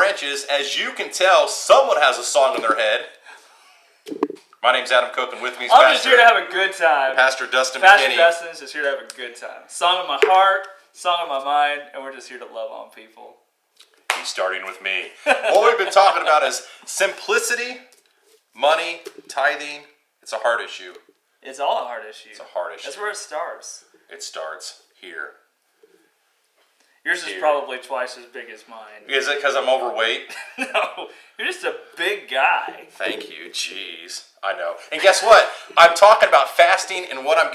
trenches. As you can tell, someone has a song in their head. My name's Adam Cook, and with me is I'm just here to have a good time. Pastor Dustin Pastor McKinney. Dustin is just here to have a good time. Song of my heart, song of my mind, and we're just here to love on people. He's starting with me. What we've been talking about is simplicity, money, tithing. It's a heart issue. It's all a heart issue. It's a heart issue. That's where it starts. It starts here. Yours is probably twice as big as mine. Is it because I'm overweight? No, you're just a big guy. Thank you. Jeez, I know. And guess what? I'm talking about fasting and what I'm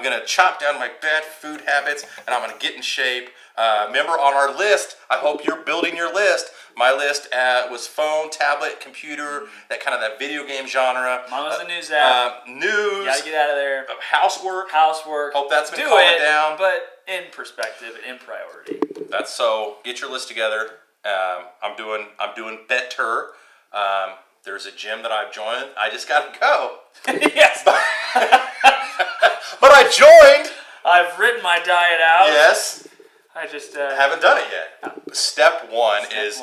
gonna chop down my bad food habits, and I'm gonna get in shape. Remember, on our list, I hope you're building your list. My list was phone, tablet, computer, that video game genre. Mine was the news app. News. You gotta get out of there. Housework. Hope that's been calming down. But in perspective, in priority. That's so. Get your list together. I'm doing better. There's a gym that I've joined. I just gotta go. Yes. But I joined. I've written my diet out. Yes. I just haven't done it yet. Step one is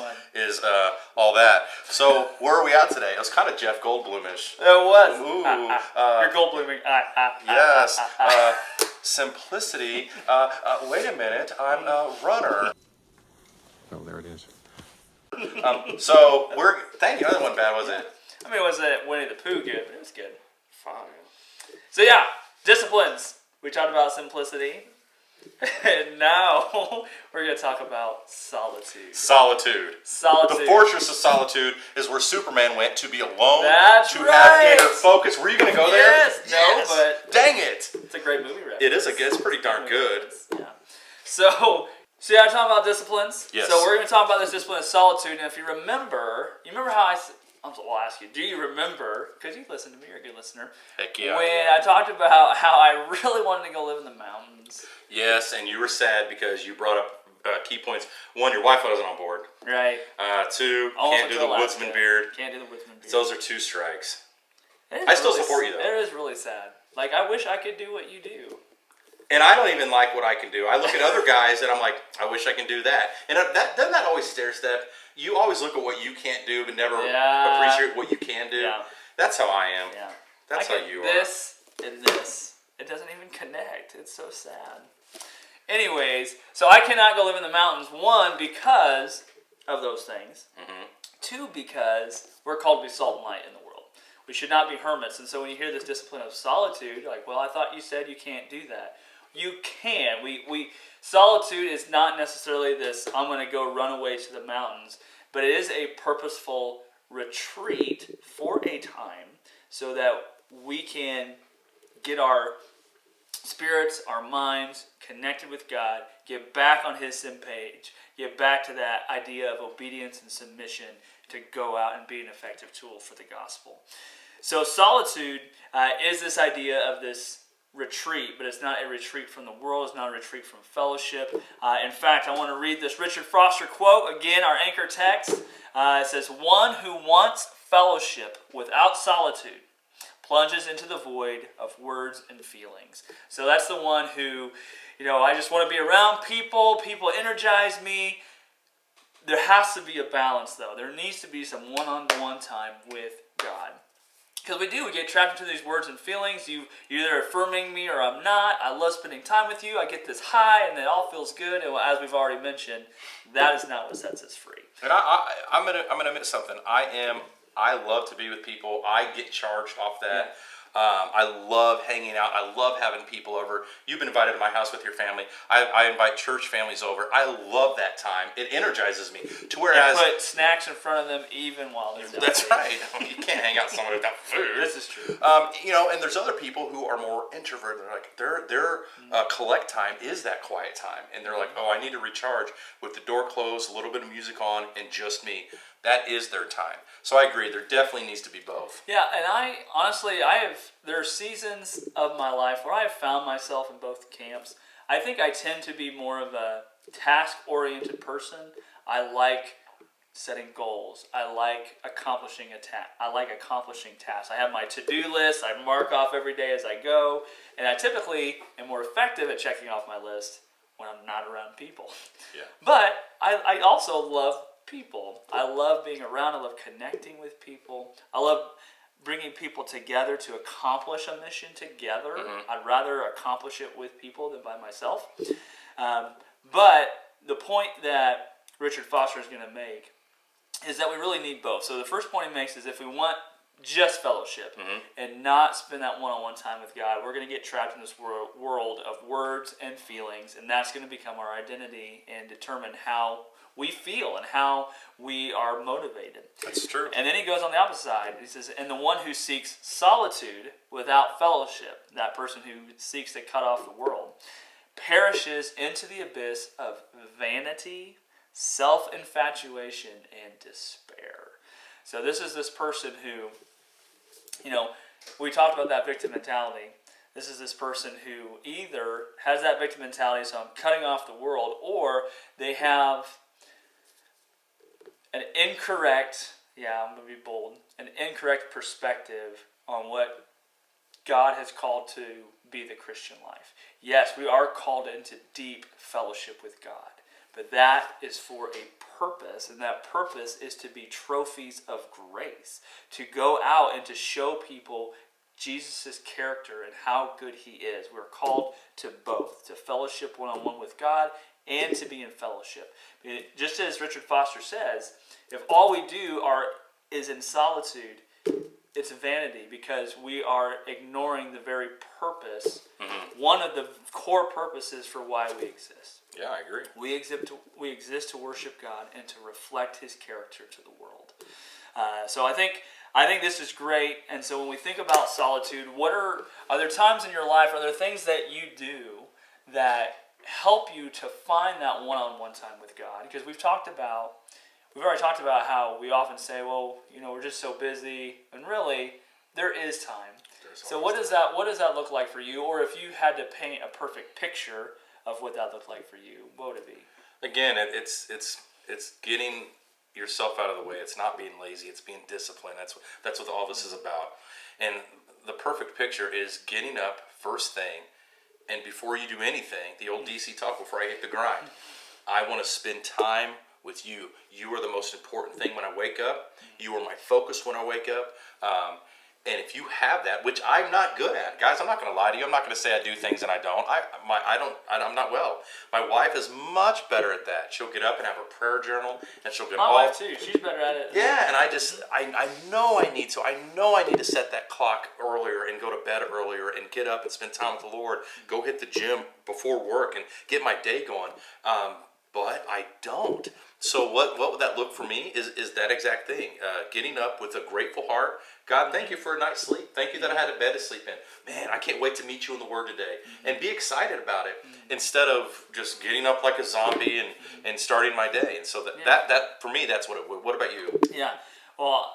all that. So where are we at today? It was kind of Jeff Goldblum-ish. It was. Ooh. You're Goldbluming. Yes. Simplicity. Wait a minute. I'm a runner. Oh, there it is. So thank you. That wasn't bad, was it? I mean, it wasn't Winnie the Pooh good, but it was good. Fine. So yeah, disciplines. We talked about simplicity. And now we're going to talk about solitude. Solitude. Solitude. The fortress of solitude is where Superman went to be alone. That's to right. have inner focus. Were you going to go there? Yes. No, but dang it. It's a great movie reference. It is. It's pretty darn good. Yeah. So yeah, I'm talking about disciplines. Yes. So we're going to talk about this discipline of solitude. And if you remember how I'll ask you, do you remember, because you listened to me, you're a good listener, Heck yeah. when I talked about how I really wanted to go live in the mountains? Yes, and you were sad because you brought up key points. One, your wife wasn't on board. Right. Two, Almost can't do the woodsman beard. Can't do the woodsman beard. Those are 2 strikes. I still support you, though. It is really sad. Like, I wish I could do what you do. And I don't even like what I can do. I look at other guys and I'm like, I wish I can do that. And doesn't that always stair step? You always look at what you can't do, but never appreciate what you can do. Yeah. That's how I am. Yeah. That's how you are. This and this. It doesn't even connect. It's so sad. Anyways, so I cannot go live in the mountains. 1, because of those things. Mm-hmm. 2, because we're called to be salt and light in the world. We should not be hermits. And so when you hear this discipline of solitude, you're like, well, I thought you said you can't do that. You can. Solitude is not necessarily this, I'm going to go run away to the mountains, but it is a purposeful retreat for a time so that we can get our spirits, our minds connected with God, get back on His sim page, get back to that idea of obedience and submission to go out and be an effective tool for the gospel. So solitude is this idea of this retreat, but it's not a retreat from the world. It's not a retreat from fellowship. In fact, I want to read this Richard Foster quote again, our anchor text. It says, "One who wants fellowship without solitude plunges into the void of words and feelings." So that's the one who, I just want to be around people. People energize me. There has to be a balance, though. There needs to be some one-on-one time with God. Because we get trapped into these words and feelings. You're either affirming me or I'm not. I love spending time with you. I get this high and it all feels good. And as we've already mentioned, that is not what sets us free. And I'm gonna admit something. I love to be with people. I get charged off that. Yeah. I love hanging out. I love having people over. You've been invited to my house with your family. I invite church families over. I love that time. It energizes me. To whereas and put snacks in front of them even while they're down. That's right. You can't hang out with someone without food. This is true. And there's other people who are more introverted. They're like their collect time is that quiet time, and they're like, oh, I need to recharge with the door closed, a little bit of music on, and just me. That is their time. So I agree. There definitely needs to be both. Yeah, and there are seasons of my life where I have found myself in both camps. I think I tend to be more of a task-oriented person. I like setting goals. I like accomplishing tasks. I have my to-do list. I mark off every day as I go. And I typically am more effective at checking off my list when I'm not around people. Yeah. But I also love people. I love being around. I love connecting with people. I love bringing people together to accomplish a mission together. I'd rather accomplish it with people than by myself. But the point that Richard Foster is going to make is that we really need both. So the first point he makes is if we want just fellowship and not spend that one-on-one time with God, we're going to get trapped in this world of words and feelings, and that's going to become our identity and determine how we feel and how we are motivated. That's true. And then he goes on the opposite side. He says, and the one who seeks solitude without fellowship, that person who seeks to cut off the world, perishes into the abyss of vanity, self-infatuation, and despair. So this is this person who, we talked about that victim mentality. This is this person who either has that victim mentality, so I'm cutting off the world, or they have an incorrect, I'm going to be bold, an incorrect perspective on what God has called to be the Christian life. Yes, we are called into deep fellowship with God, but that is for a purpose, and that purpose is to be trophies of grace, to go out and to show people Jesus' character and how good he is. We're called to both, to fellowship one-on-one with God and to be in fellowship. Just as Richard Foster says, if all we do is in solitude, it's vanity, because we are ignoring the very purpose, one of the core purposes for why we exist. Yeah, I agree. We exist to worship God and to reflect his character to the world. So I think this is great. And so when we think about solitude, are there times in your life, are there things that you do that help you to find that one-on-one time with God? Because we've already talked about how we often say, well, we're just so busy, and really, there is time. So what does that look like for you? Or if you had to paint a perfect picture of what that looked like for you, what would it be? Again, it's getting yourself out of the way. It's not being lazy. It's being disciplined. That's what all this is about. And the perfect picture is getting up first thing, and before you do anything, the old DC talk, before I hit the grind, I want to spend time with you. You are the most important thing when I wake up. You are my focus when I wake up. And if you have that, which I'm not good at, guys, I'm not going to lie to you. I'm not going to say I do things and I don't. I'm not well. My wife is much better at that. She'll get up and have her prayer journal, and she'll get my wife too. She's better at it. Yeah, and I know I need to. I know I need to set that clock earlier and go to bed earlier and get up and spend time with the Lord. Go hit the gym before work and get my day going. But I don't. So what would that look for me is that exact thing. Getting up with a grateful heart. God, thank you for a night's sleep. Thank you that I had a bed to sleep in. Man, I can't wait to meet you in the Word today. And be excited about it instead of just getting up like a zombie and starting my day. And so that for me, that's what it would. What about you? Yeah. Well,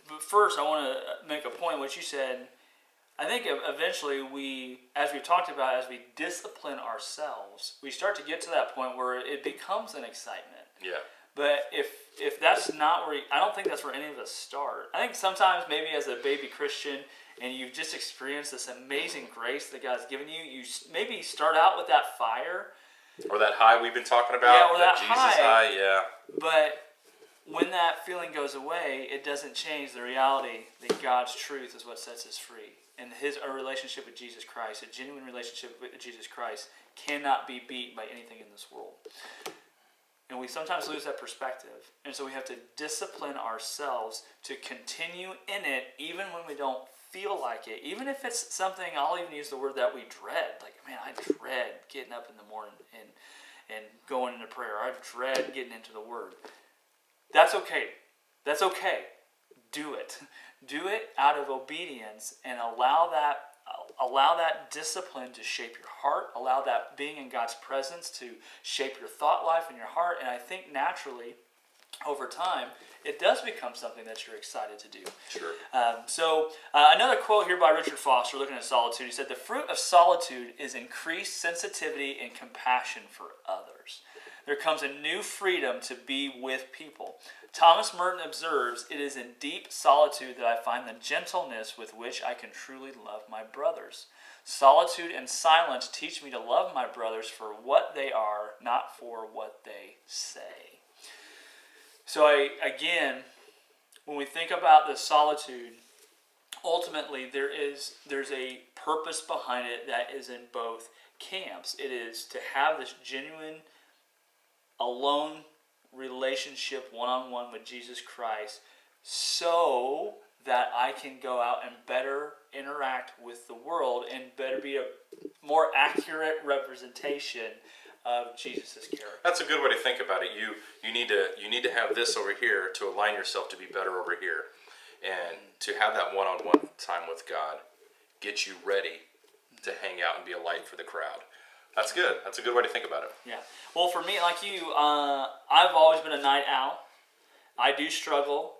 but first I want to make a point. What you said, I think eventually as we've talked about, as we discipline ourselves, we start to get to that point where it becomes an excitement. Yeah. But if that's not where, I don't think that's where any of us start. I think sometimes maybe as a baby Christian and you've just experienced this amazing grace that God's given you, you maybe start out with that fire. Or that high we've been talking about. Yeah, or that Jesus high, yeah. But when that feeling goes away, it doesn't change the reality that God's truth is what sets us free. And our relationship with Jesus Christ, a genuine relationship with Jesus Christ, cannot be beat by anything in this world. And we sometimes lose that perspective. And so we have to discipline ourselves to continue in it even when we don't feel like it. Even if it's something, I'll even use the word that we dread. Like, man, I dread getting up in the morning and going into prayer. I dread getting into the Word. That's okay. That's okay. Do it. Do it out of obedience and allow that discipline to shape your heart. Allow that being in God's presence to shape your thought life and your heart. And I think naturally, over time, it does become something that you're excited to do. Sure. Another quote here by Richard Foster, looking at solitude, he said, "The fruit of solitude is increased sensitivity and compassion for others. There comes a new freedom to be with people. Thomas Merton observes, it is in deep solitude that I find the gentleness with which I can truly love my brothers. Solitude and silence teach me to love my brothers for what they are, not for what they say." So again, when we think about the solitude, ultimately there's a purpose behind it that is in both camps. It is to have this genuine, alone relationship one-on-one with Jesus Christ so that I can go out and better interact with the world and better be a more accurate representation of Jesus' character. That's a good way to think about it. You need to have this over here to align yourself to be better over here, and to have that one-on-one time with God get you ready to hang out and be a light for the crowd. That's good. That's a good way to think about it. Yeah. Well, for me, like you, I've always been a night owl. I do struggle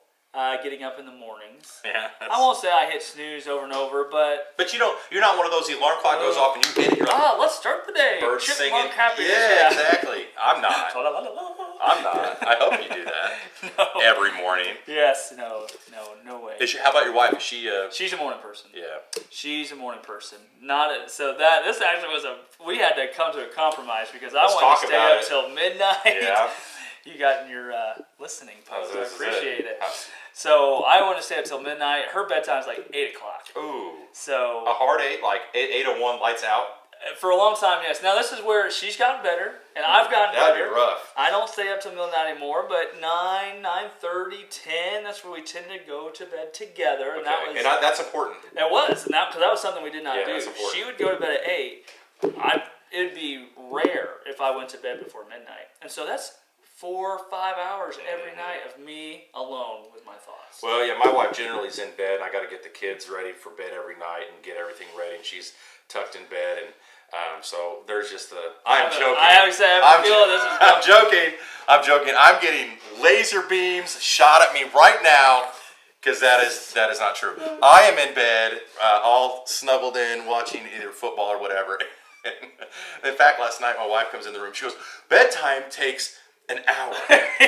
getting up in the mornings. Yeah. I won't say I hit snooze over and over, but you're not one of those, the alarm clock goes off and you hit it. You're like, let's start the day. birds Chipmunk singing. happiness. Yeah, exactly. I'm not. I hope you do that every morning. Yes. No way. How about your wife? Is she? She's a morning person. Yeah. She's a morning person. This actually was we had to come to a compromise because I Let's wanted talk to stay about up it. till midnight. Yeah. You got in your listening post. I This is appreciate it. So I want to stay up till midnight. Her bedtime's like 8 o'clock. Ooh. So A hard 8, like 8:01 lights out. for a long time, yes. Now this is where she's gotten better, and I've gotten That'd better. be rough. I don't stay up till midnight anymore, but 9, 9:30, 10. That's where we tend to go to bed together, and Okay. That's important. it was now because that was something we did not do. that's important. She would go to bed at 8. It'd be rare if I went to bed before midnight, and so that's 4 or 5 hours every night of me alone with my thoughts. Well, yeah, my wife generally is in bed. I got to get the kids ready for bed every night and get everything ready, and she's tucked in bed, and so there's just the. I'm joking. I have a feeling this is. I'm joking. I'm getting laser beams shot at me right now because that is not true. I am in bed, all snuggled in, watching either football or whatever. In fact, last night my wife comes in the room. She goes, "Bedtime takes an hour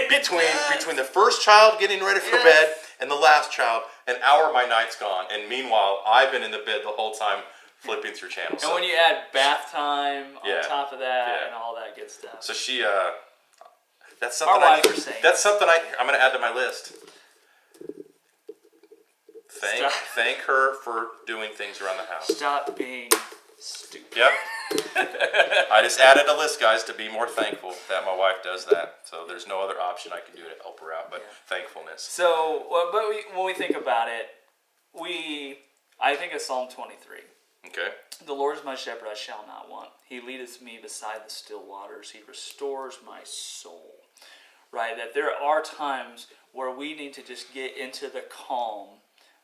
between the first child getting ready for bed and the last child. An hour, my night's gone. And meanwhile, I've been in the bed the whole time flipping through channels." And when you add bath time on top of that and all that good stuff. So she, that's something I'm going to add to my list. Thank her for doing things around the house. Stop being stupid. Yep. I just added a list, guys, to be more thankful that my wife does that. So there's no other option I can do to help her out but thankfulness. So, when we think about it, I think of Psalm 23. Okay. The Lord is my shepherd, I shall not want. He leadeth me beside the still waters. He restores my soul. Right? That there are times where we need to just get into the calm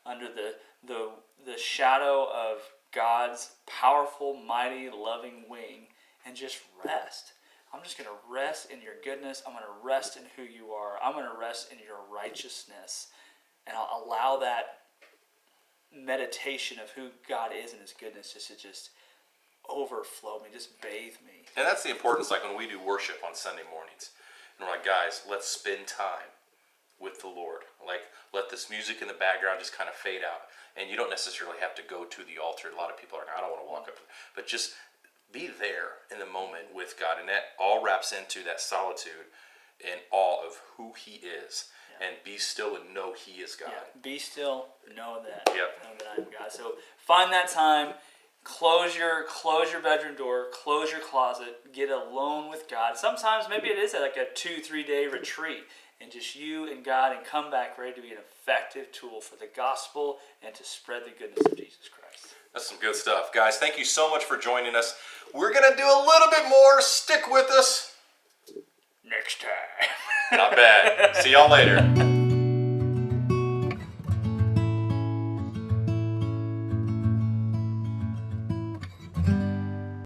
under the shadow of God's powerful, mighty, loving wing and just rest. I'm just going to rest in your goodness. I'm going to rest in who you are. I'm going to rest in your righteousness. And I'll allow that meditation of who God is and his goodness just overflow me, just bathe me. And that's the importance, like when we do worship on Sunday mornings. And we're like, guys, let's spend time with the Lord. Like, let this music in the background just kind of fade out. And you don't necessarily have to go to the altar. A lot of people are like, I don't want to walk up. But just be there in the moment with God. And that all wraps into that solitude and awe of who he is. Yeah. And be still and know he is God. Yeah. Be still, know that. Yep. Know that I'm God. So find that time. Close your bedroom door. Close your closet. Get alone with God. Sometimes maybe it is like a 2-3 day retreat. And just you and God, and come back ready to be an effective tool for the gospel and to spread the goodness of Jesus Christ. That's some good stuff. Guys, thank you so much for joining us. We're going to do a little bit more. Stick with us. Next time. Not bad. See y'all later.